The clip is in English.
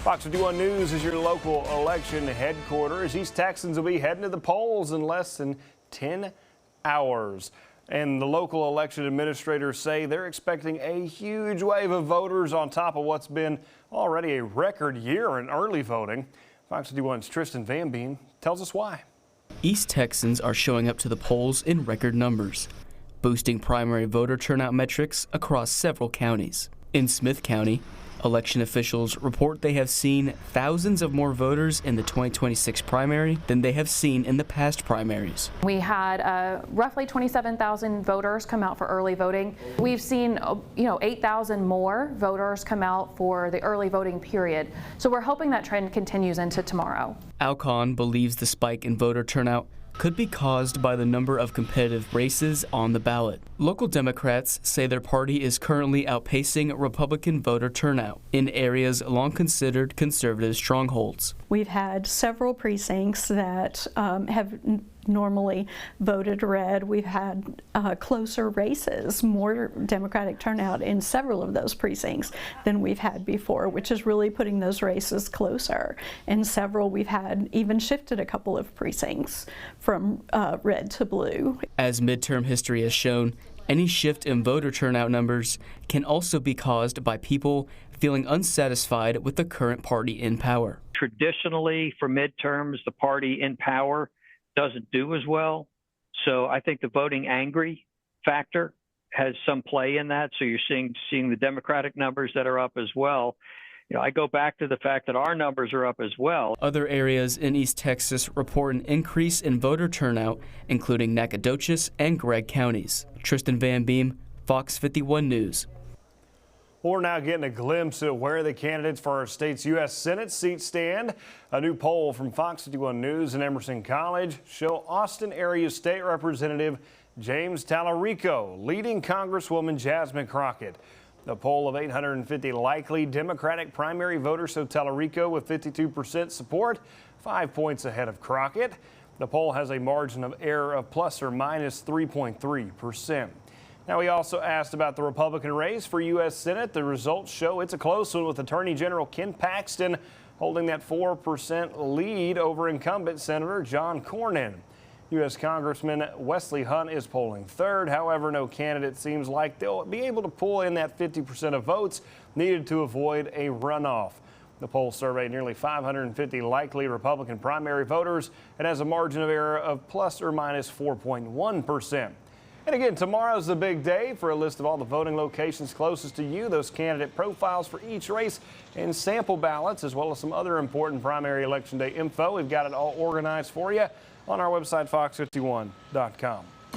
Fox 51 News is your local election headquarters. East Texans will be heading to the polls in less than 10 hours. And the local election administrators say they're expecting a huge wave of voters on top of what's been already a record year in early voting. Fox 51's Tristan Van Beem tells us why. East Texans are showing up to the polls in record numbers, boosting primary voter turnout metrics across several counties. In Smith County, election officials report they have seen thousands of more voters in the 2026 primary than they have seen in the past primaries. We had roughly 27,000 voters come out for early voting. We've seen 8,000 more voters come out for the early voting period. So we're hoping that trend continues into tomorrow. Alcon believes the spike in voter turnout could be caused by the number of competitive races on the ballot. Local Democrats say their party is currently outpacing Republican voter turnout in areas long considered conservative strongholds. We've had several precincts that have normally voted red. We've had closer races, more Democratic turnout in several of those precincts than we've had before, which is really putting those races closer. In several, we've had even shifted a couple of precincts from red to blue. As midterm history has shown, any shift in voter turnout numbers can also be caused by people feeling unsatisfied with the current party in power. Traditionally, for midterms, the party in power doesn't do as well. So I think the voting angry factor has some play in that. So you're seeing the Democratic numbers that are up as well. I go back to the fact that our numbers are up as well. Other areas in East Texas report an increase in voter turnout, including Nacogdoches and Gregg counties. Tristan Van Beem, Fox 51 News. We're now getting a glimpse at where the candidates for our state's U.S. Senate seat stand. A new poll from Fox 51 News and Emerson College show Austin area State Representative James Tallarico leading Congresswoman Jasmine Crockett. The poll of 850 likely Democratic primary voters show Tallarico with 52% support, 5 points ahead of Crockett. The poll has a margin of error of plus or minus 3.3%. Now, we also asked about the Republican race for U.S. Senate. The results show it's a close one with Attorney General Ken Paxton holding that 4% lead over incumbent Senator John Cornyn. U.S. Congressman Wesley Hunt is polling third. However, no candidate seems like they'll be able to pull in that 50% of votes needed to avoid a runoff. The poll surveyed nearly 550 likely Republican primary voters and has a margin of error of plus or minus 4.1%. And again, tomorrow's the big day. For a list of all the voting locations closest to you, those candidate profiles for each race and sample ballots, as well as some other important primary election day info. We've got it all organized for you on our website, fox51.com.